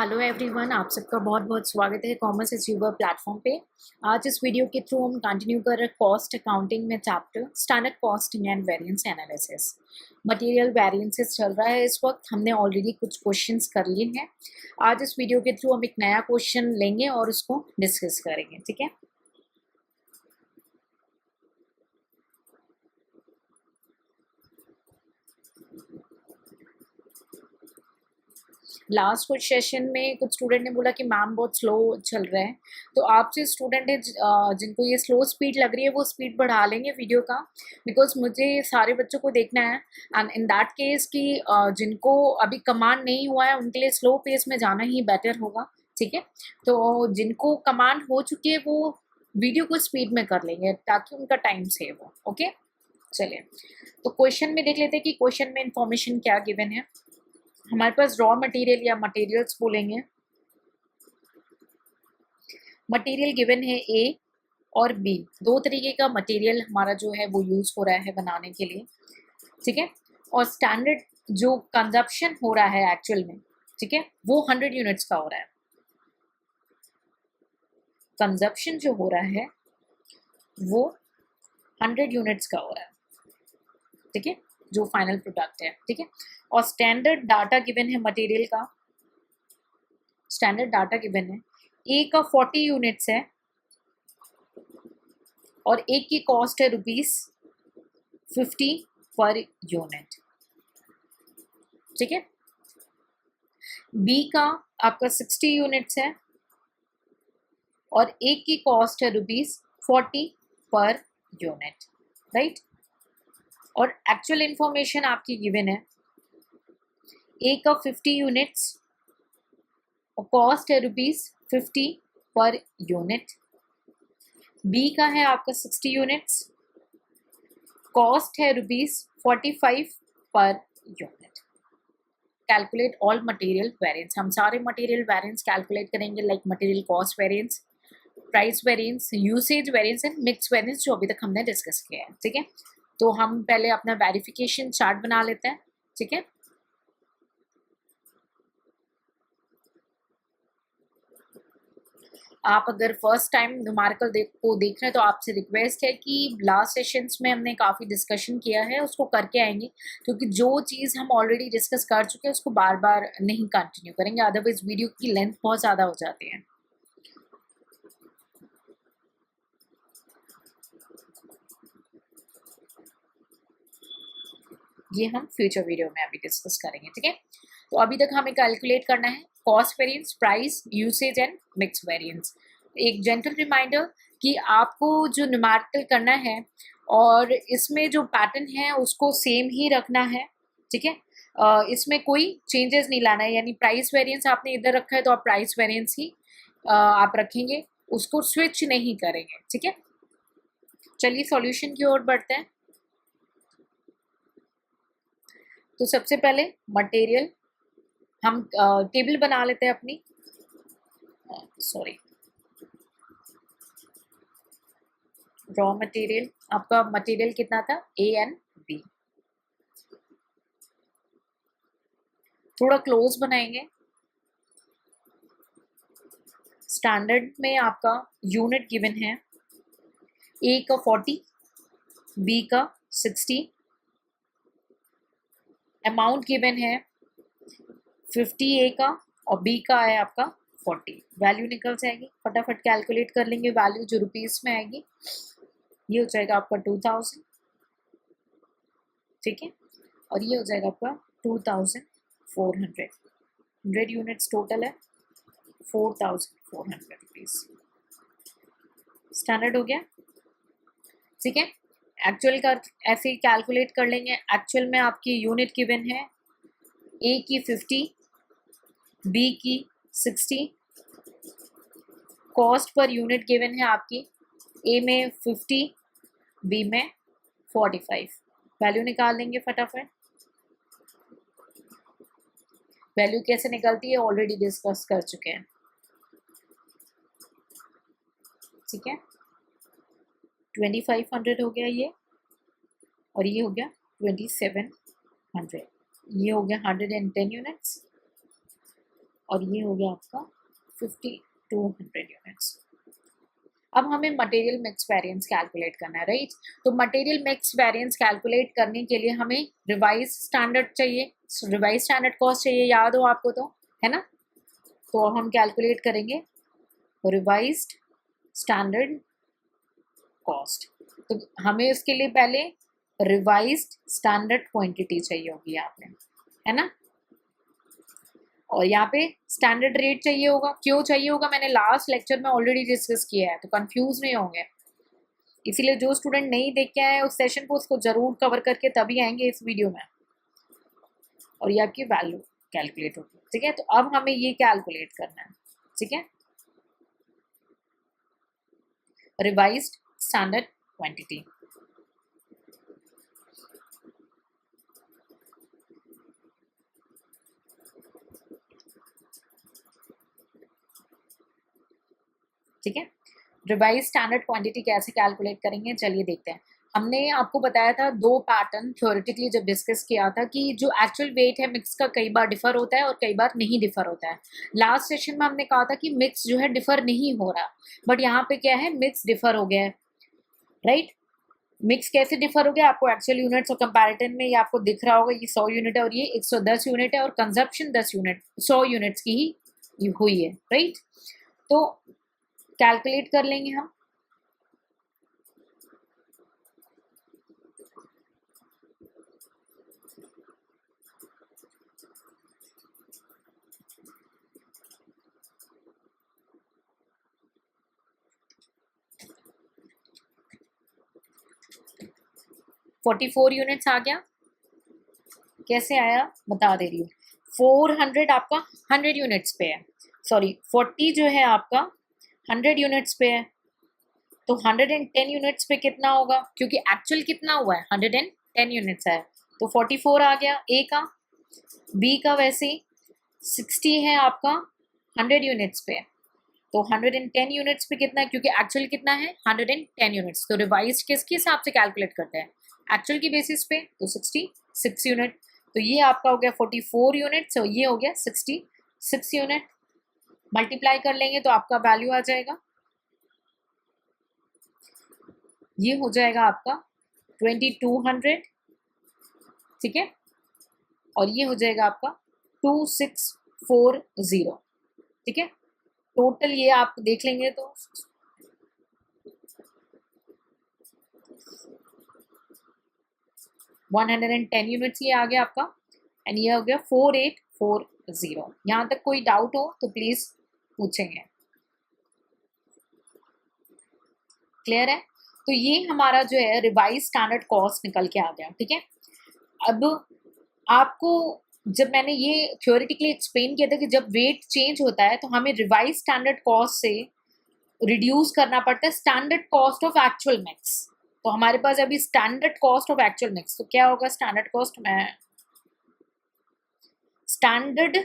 Hello everyone, आप सबका बहुत बहुत स्वागत है कॉमर्स अचीवर प्लेटफॉर्म पे। आज इस वीडियो के थ्रू हम कंटिन्यू कर रहे हैं कॉस्ट अकाउंटिंग में chapter standard costing and variance analysis. Material variances चल रहा है इस वक्त, हमने ऑलरेडी कुछ क्वेश्चंस कर लिए हैं। आज इस वीडियो के थ्रू हम एक नया क्वेश्चन लेंगे और उसको डिस्कस करेंगे, ठीक है। लास्ट कुछ सेशन में कुछ स्टूडेंट ने बोला कि मैम बहुत स्लो चल रहा है, तो आपसे स्टूडेंट है जिनको ये स्लो स्पीड लग रही है वो स्पीड बढ़ा लेंगे वीडियो का, बिकॉज मुझे सारे बच्चों को देखना है। एंड इन दैट केस कि जिनको अभी कमांड नहीं हुआ है उनके लिए स्लो पेस में जाना ही बेटर होगा, ठीक है। तो जिनको कमांड हो चुकी है वो वीडियो को स्पीड में कर लेंगे ताकि उनका टाइम सेव हो। ओके, चलिए तो क्वेश्चन में देख लेते हैं कि क्वेश्चन में इंफॉर्मेशन क्या गिवन है। हमारे पास रॉ मटेरियल या मटेरियल्स बोलेंगे। मटेरियल गिवन है ए और बी, दो तरीके का मटेरियल हमारा जो है वो यूज हो रहा है बनाने के लिए, ठीक है। और स्टैंडर्ड जो कंजप्शन हो रहा है एक्चुअल में, ठीक है, वो 100 यूनिट्स का हो रहा है। कंजप्शन जो हो रहा है वो 100 यूनिट्स का हो रहा है, ठीक है, जो फाइनल प्रोडक्ट है, ठीक है। और स्टैंडर्ड डाटा गिवन है मटेरियल का, स्टैंडर्ड डाटा गिवन है ए का 40 यूनिट्स है और एक की कॉस्ट है ₹50 पर यूनिट, ठीक है। बी का आपका 60 यूनिट्स है और एक की कॉस्ट है ₹40 पर यूनिट, राइट। और एक्चुअल इंफॉर्मेशन आपकी गिवन है ए का 50 यूनिट्स और कॉस्ट है ₹50 पर यूनिट। बी का है आपका 60 यूनिट्स, कॉस्ट है ₹45 per unit. Calculate all material variance, हम सारे मटेरियल वेरिएंस कैलकुलेट करेंगे, like material cost variance, price variance, usage variance and mix variance जो अभी तक हमने डिस्कस किया है, ठीक है। तो हम पहले अपना वेरिफिकेशन चार्ट बना लेते हैं, ठीक है। आप अगर फर्स्ट टाइम न्यूमेरिकल को देख रहे हैं तो आपसे रिक्वेस्ट है कि लास्ट सेशंस में हमने काफ़ी डिस्कशन किया है उसको करके आएंगे, क्योंकि जो चीज़ हम ऑलरेडी डिस्कस कर चुके हैं उसको बार बार नहीं कंटिन्यू करेंगे, अदरवाइज वीडियो की लेंथ बहुत ज़्यादा हो जाती है। ये हम फ्यूचर वीडियो में अभी डिस्कस करेंगे, ठीक है। तो अभी तक हमें कैलकुलेट करना है cost variance, price, usage and mix variance. एक जेंटल रिमाइंडर कि आपको जो न्यूमेरिकल करना है और इसमें जो पैटर्न है उसको सेम ही रखना है, ठीक है। इसमें कोई चेंजेस नहीं लाना है, यानी प्राइस वेरिएंस आपने इधर रखा है तो आप प्राइस वेरिएंस ही आप रखेंगे, उसको स्विच नहीं करेंगे, ठीक है। चलिए सॉल्यूशन की ओर बढ़ते हैं। तो सबसे पहले मटेरियल हम टेबल बना लेते हैं अपनी, सॉरी, रॉ मटेरियल, आपका मटेरियल कितना था ए एंड बी। थोड़ा क्लोज बनाएंगे। स्टैंडर्ड में आपका यूनिट गिवन है ए का 40, बी का 60, अमाउंट गिवन है 50 ए का और बी का है आपका 40। वैल्यू निकल जाएगी, फटाफट कैलकुलेट कर लेंगे वैल्यू जो रुपीस में आएगी। ये हो जाएगा आपका 2000, ठीक है, और ये हो जाएगा आपका 2400। 100 यूनिट्स टोटल है, 4400 रुपीज। स्टैंडर्ड हो गया, ठीक है। एक्चुअल का ऐसे ही कैलकुलेट कर लेंगे। एक्चुअल में आपकी यूनिट गिवन है ए की 50, बी की 60, कॉस्ट पर यूनिट गिवन है आपकी ए में 50, बी में 45। वैल्यू निकाल लेंगे फटाफट। वैल्यू कैसे निकलती है ऑलरेडी डिस्कस कर चुके हैं, ठीक है। 2500 हो गया ये, और ये हो गया 2700, ये हो गया 110 यूनिट्स, और ये हो गया आपका 5200 यूनिट्स। अब हमें मटेरियल मिक्स वेरिएंस कैलकुलेट करना है, राइट। तो मटेरियल मिक्स वेरिएंस कैलकुलेट करने के लिए हमें रिवाइज स्टैंडर्ड चाहिए, रिवाइज स्टैंडर्ड कॉस्ट चाहिए, याद हो आपको तो, है ना। तो हम कैलकुलेट करेंगे रिवाइज्ड स्टैंडर्ड कॉस्ट। तो हमें उसके लिए पहले रिवाइज्ड स्टैंडर्ड क्वांटिटी चाहिए होगी यहाँ पे, है ना। और यहाँ पे स्टैंडर्ड रेट चाहिए होगा। क्यों चाहिए होगा, मैंने लास्ट लेक्चर में ऑलरेडी डिस्कस किया है, तो कंफ्यूज नहीं होंगे। इसीलिए जो स्टूडेंट नहीं देख के आए उस सेशन को, उसको जरूर कवर करके तभी आएंगे इस वीडियो में। और ये आपकी वैल्यू कैलकुलेट होगी, ठीक है। तो अब हमें ये कैलकुलेट करना है, ठीक है, रिवाइज्ड स्टैंडर्ड क्वांटिटी। ठीक है, रिवाइज स्टैंडर्ड क्वांटिटी कैसे कैलकुलेट करेंगे, चलिए देखते हैं। हमने आपको बताया था दो पैटर्न थ्योरेटिकली जब डिस्कस किया था कि जो एक्चुअल वेट है मिक्स का कई बार डिफर होता है और कई बार नहीं डिफर होता है। लास्ट सेशन में हमने कहा था कि मिक्स जो है डिफर नहीं हो रहा, बट यहाँ पे क्या है, मिक्स डिफर हो गया है, राइट। मिक्स कैसे डिफर हो गया, आपको एक्चुअल यूनिट्स और कंपैरिजन में ये आपको दिख रहा होगा, ये 100 यूनिट है और ये 110 यूनिट है और कंजप्शन 10 यूनिट 100 यूनिट्स की ही हुई है, राइट। तो कैलकुलेट कर लेंगे हम। फोर्टी 44 यूनिट्स आ गया। कैसे आया बता दे रही हूँ। 400 आपका 100 यूनिट्स पे है, सॉरी 40 जो है आपका 100 यूनिट्स पे है। तो 110 यूनिट्स पे कितना होगा, क्योंकि एक्चुअल कितना हुआ है 110 यूनिट्स है, तो 44 आ गया ए का। बी का वैसे 60 है आपका 100 यूनिट्स पे, तो 110 यूनिट्स पे कितना है, क्योंकि एक्चुअल कितना है 110 यूनिट्स। तो रिवाइज किसके हिसाब से कैलकुलेट करते हैं, एक्चुअल की बेसिस पे, तो 66 यूनिट। तो ये आपका हो गया 44 यूनिट, तो ये हो गया 66 यूनिट। मल्टीप्लाई कर लेंगे तो आपका वैल्यू आ जाएगा, ये हो जाएगा आपका 2200, ठीक है। और ये हो जाएगा आपका 2640, ठीक है। टोटल ये आप देख लेंगे तो 110 यूनिट्स ये आ गया आपका, एंड ये हो गया 4840। यहाँ तक कोई डाउट हो तो प्लीज पूछेंगे, क्लियर है। तो ये हमारा जो है रिवाइज स्टैंडर्ड कॉस्ट निकल के आ गया, ठीक है। अब आपको जब मैंने ये थ्योरेटिकली एक्सप्लेन किया था कि जब वेट चेंज होता है तो हमें रिवाइज स्टैंडर्ड कॉस्ट से रिड्यूस करना पड़ता है standard cost of actual mix. तो हमारे पास अभी standard cost of actual mix, तो क्या होगा स्टैंडर्ड कॉस्ट में, स्टैंडर्ड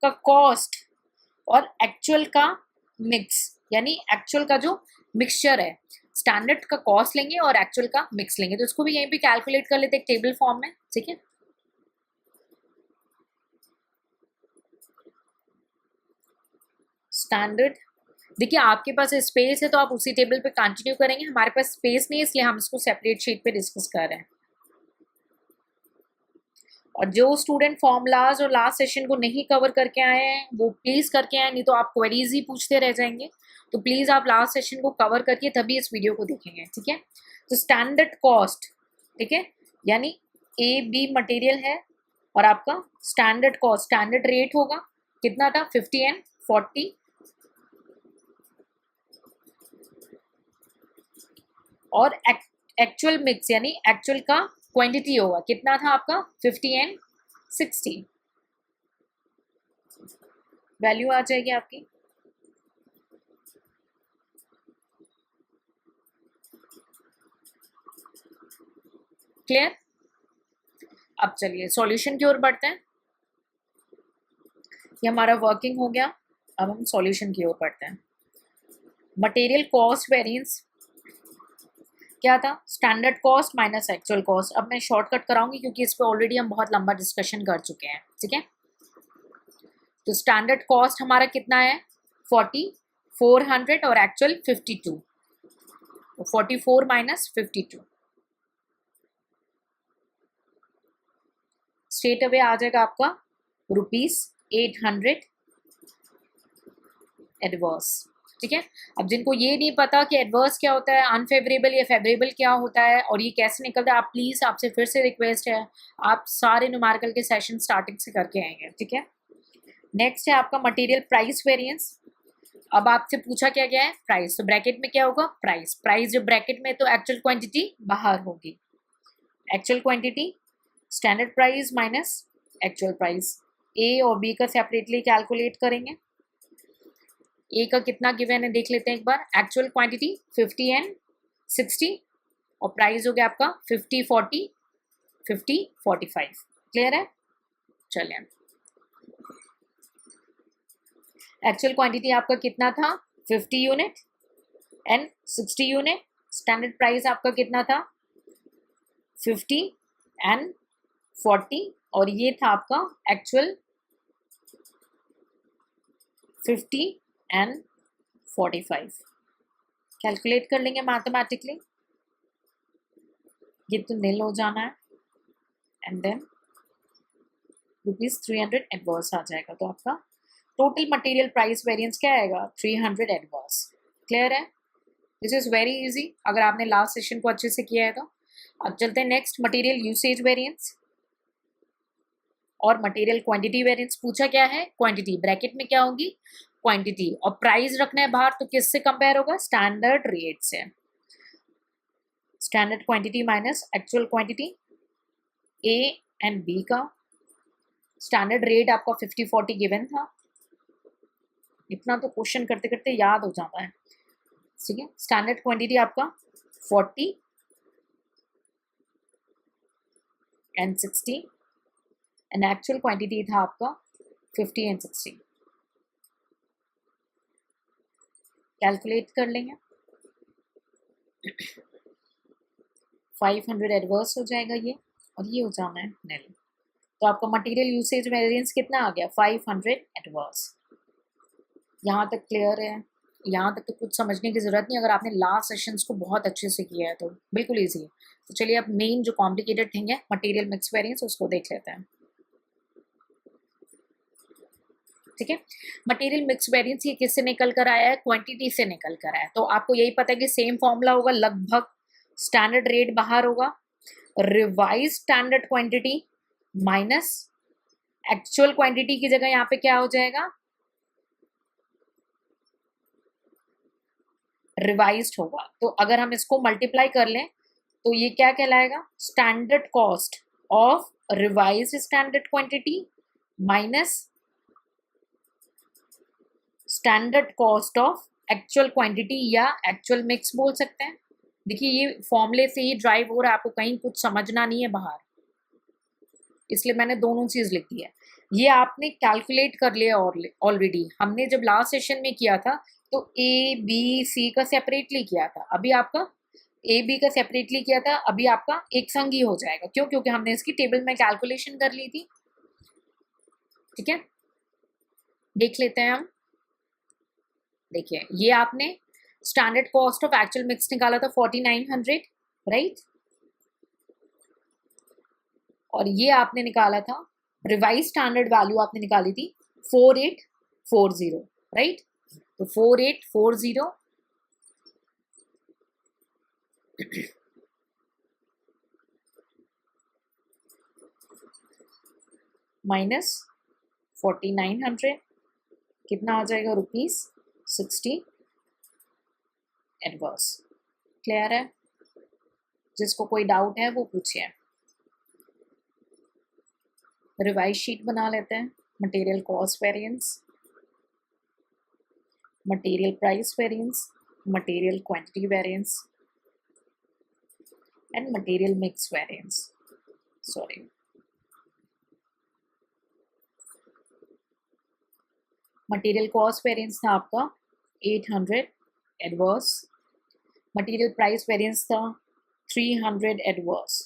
का कॉस्ट और एक्चुअल का मिक्स, यानी एक्चुअल का जो मिक्सचर है, स्टैंडर्ड का कॉस्ट लेंगे और एक्चुअल का मिक्स लेंगे। तो इसको भी यहीं पे कैलकुलेट कर लेते हैं टेबल फॉर्म में, ठीक है। स्टैंडर्ड, देखिए आपके पास स्पेस है तो आप उसी टेबल पे कंटिन्यू करेंगे, हमारे पास स्पेस नहीं है इसलिए हम इसको सेपरेट शीट पे डिस्कस कर रहे हैं। और जो स्टूडेंट फॉर्मूलाज और लास्ट सेशन को नहीं कवर करके आए हैं वो प्लीज करके आए, नहीं तो आप क्वेरीज ही पूछते रह जाएंगे। तो प्लीज आप लास्ट सेशन को कवर करके तभी इस वीडियो को देखेंगे, ठीक है। तो स्टैंडर्ड कॉस्ट, ठीक है, यानी ए बी मटेरियल है और आपका स्टैंडर्ड कॉस्ट, स्टैंडर्ड रेट होगा कितना था 50 एंड 40, और एक्चुअल मिक्स यानी एक्चुअल का क्वांटिटी होगा कितना था आपका 50 एंड 60, वैल्यू आ जाएगी आपकी। क्लियर। अब चलिए सॉल्यूशन की ओर बढ़ते हैं। ये हमारा वर्किंग हो गया, अब हम सॉल्यूशन की ओर बढ़ते हैं। मटेरियल कॉस्ट वेरिएंस क्या था, standard cost minus actual cost. अब मैं शॉर्टकट कराऊंगी क्योंकि इस पे ऑलरेडी हम बहुत लंबा डिस्कशन कर चुके हैं, ठीक है। तो स्टैंडर्ड कॉस्ट हमारा कितना है 40, 400 और एक्चुअल 52, तो 44 माइनस 52 स्ट्रेट अवे आ जाएगा आपका ₹800 एडवर्स। ठीक है, अब जिनको ये नहीं पता कि एडवर्स क्या होता है, अनफेवरेबल या फेवरेबल क्या होता है और ये कैसे निकलता है, आप प्लीज़, आपसे फिर से रिक्वेस्ट है, आप सारे न्यूमेरिकल के सेशन स्टार्टिंग से करके आएंगे। ठीक है, नेक्स्ट है आपका मटेरियल प्राइस वेरिएंस। अब आपसे पूछा क्या गया है प्राइस, तो ब्रैकेट में क्या होगा प्राइस, प्राइस जो ब्रैकेट में तो एक्चुअल क्वांटिटी बाहर होगी, actual quantity standard price minus actual price. A और बी का सेपरेटली कैलकुलेट करेंगे। ए का कितना गिवन है देख लेते हैं एक बार, एक्चुअल क्वांटिटी 50 एंड 60 और प्राइस हो गया आपका 50 40 50 45। क्लियर है, चलिए एक्चुअल क्वांटिटी आपका कितना था 50 unit and 60 unit, standard price आपका कितना था 50 एंड 40 और ये था आपका एक्चुअल 50 एंड 45। कैलकुलेट कर लेंगे मैथमेटिकली, ये तो नील हो जाना है एंड देन ₹300 एडवर्स आ जाएगा, तो आपका टोटल मटेरियल प्राइस वेरिएंस क्या आएगा 300 एडवर्स। क्लियर है, दिस इज वेरी इजी अगर आपने लास्ट सेशन को अच्छे से किया है तो। अब चलते हैं नेक्स्ट, मटेरियल यूसेज वेरिएंस और मटेरियल क्वांटिटी वेरिएंस। पूछा क्या है क्वांटिटी, ब्रैकेट में क्या होगी क्वांटिटी और प्राइस रखना है बाहर, तो किससे कंपेयर होगा स्टैंडर्ड रेट से, standard quantity minus actual quantity. A and B का स्टैंडर्ड रेट आपका 50 40 गिवन था, इतना तो क्वेश्चन करते करते याद हो जाता है। ठीक है, स्टैंडर्ड क्वांटिटी आपका 40 एंड 60 एंड एक्चुअल क्वांटिटी था आपका 50 एंड 60। कैलकुलेट कर लेंगे 500 एडवर्स हो जाएगा ये और ये हो जाना है नील, तो आपका मटेरियल यूसेज वेरिएंस कितना आ गया 500 एडवर्स। यहाँ तक क्लियर है, यहाँ तक तो कुछ समझने की ज़रूरत नहीं, अगर आपने लास्ट सेशंस को बहुत अच्छे से किया है तो बिल्कुल ईजी है। तो चलिए अब मेन जो कॉम्प्लिकेटेड थिंग है मटेरियल मिक्स वेरिएंस उसको देख लेते हैं। ठीक है, मटेरियल मिक्स वेरिएंस ये किससे निकल कर आया है क्वांटिटी से निकल कर आया है, तो आपको यही पता है कि सेम फॉर्मूला होगा लगभग, स्टैंडर्ड रेट बाहर होगा, revise standard quantity minus actual quantity की जगह यहाँ पे क्या हो जाएगा रिवाइज्ड होगा। तो अगर हम इसको मल्टीप्लाई कर लें तो ये क्या कहलाएगा standard cost of revised standard quantity minus standard cost of actual quantity या एक्चुअल मिक्स बोल सकते हैं। देखिए ये फॉर्मूले से ही ड्राइव हो रहा है, आपको कहीं कुछ समझना नहीं है बाहर, इसलिए मैंने दोनों चीज लिख दी है। ये आपने कैलकुलेट कर लिया ऑलरेडी, हमने जब लास्ट सेशन में किया था तो ए बी सी का सेपरेटली किया था, अभी आपका ए बी का सेपरेटली किया था, अभी आपका एक संग ही हो जाएगा। क्यों, क्योंकि हमने इसकी टेबल में कैलकुलेशन कर ली थी। ठीक है, देख लेते हैं हम। देखिए ये आपने standard cost of actual mix निकाला था 4900, राइट, और ये आपने निकाला था रिवाइज स्टैंडर्ड वैल्यू आपने निकाली थी 4840, राइट, तो 4840 माइनस 4900 कितना आ जाएगा ₹60 एडवर्स। क्लियर है, जिसको कोई डाउट है वो पूछिए। रिवाइज शीट बना लेते हैं, material cost variance, material price variance, material quantity variance and material mix variance. Sorry, material cost variance था आपका 800 एडवर्स, मटेरियल प्राइस वेरिएंस था 300 एडवर्स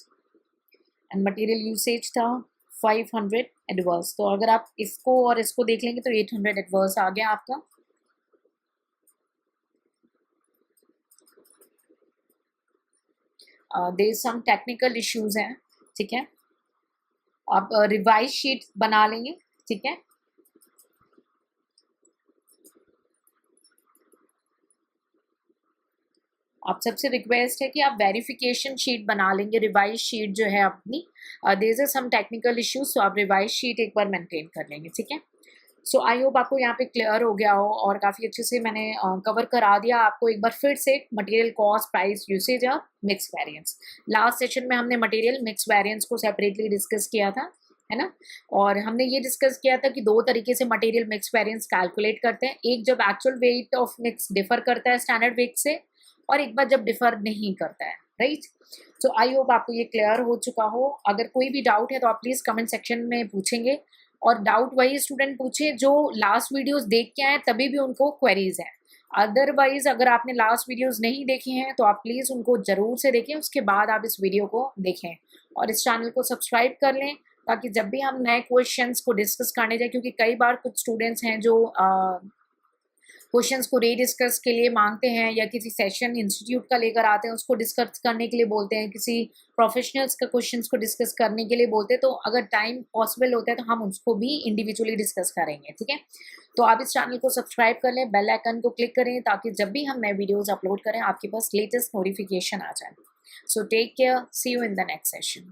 एंड मटेरियल यूसेज था 500 एडवर्स। तो अगर आप इसको और इसको देख लेंगे तो 800 एडवर्स आ गया आपका। देयर सम टेक्निकल इश्यूज हैं, ठीक है। आप रिवाइज शीट बना लेंगे, ठीक है। आप सबसे रिक्वेस्ट है कि आप वेरिफिकेशन शीट बना लेंगे, रिवाइज शीट जो है अपनी। There are some technical issues, तो आप रिवाइज शीट एक बार मेंटेन कर लेंगे, ठीक है। सो आई होप आपको यहाँ पे क्लियर हो गया हो और काफ़ी अच्छे से मैंने कवर करा दिया आपको एक बार फिर से मटेरियल कॉस्ट, प्राइस, यूसेज और मिक्स वेरिएंस। लास्ट सेशन में हमने मटेरियल मिक्स वेरिएंस को सेपरेटली डिस्कस किया था, है ना। और हमने ये डिस्कस किया था कि दो तरीके से मटेरियल मिक्स वेरिएंस कैलकुलेट करते हैं, एक जब actual weight of mix differ करता है स्टैंडर्ड वेट से, और एक बार जब डिफर नहीं करता है, राइट। सो आई होप आपको ये क्लियर हो चुका हो। अगर कोई भी डाउट है तो आप प्लीज़ कमेंट सेक्शन में पूछेंगे, और डाउट वही स्टूडेंट पूछे जो लास्ट वीडियोस देख के आए तभी भी उनको क्वेरीज हैं। अदरवाइज अगर आपने लास्ट वीडियोस नहीं देखे हैं तो आप प्लीज़ उनको ज़रूर से देखें, उसके बाद आप इस वीडियो को देखें और इस चैनल को सब्सक्राइब कर लें, ताकि जब भी हम नए क्वेश्चंस को डिस्कस करने जाए, क्योंकि कई बार कुछ स्टूडेंट्स हैं जो क्वेश्चंस को रीडिस्कस के लिए मांगते हैं, या किसी सेशन इंस्टीट्यूट का लेकर आते हैं उसको डिस्कस करने के लिए बोलते हैं, किसी प्रोफेशनल्स का क्वेश्चंस को डिस्कस करने के लिए बोलते हैं, तो अगर टाइम पॉसिबल होता है तो हम उसको भी इंडिविजुअली डिस्कस करेंगे, ठीक है। तो आप इस चैनल को सब्सक्राइब कर लें, बेल आइकन को क्लिक करें, ताकि जब भी हम नए वीडियोज़ अपलोड करें आपके पास लेटेस्ट नोटिफिकेशन आ जाए। So take care, see you in the next session.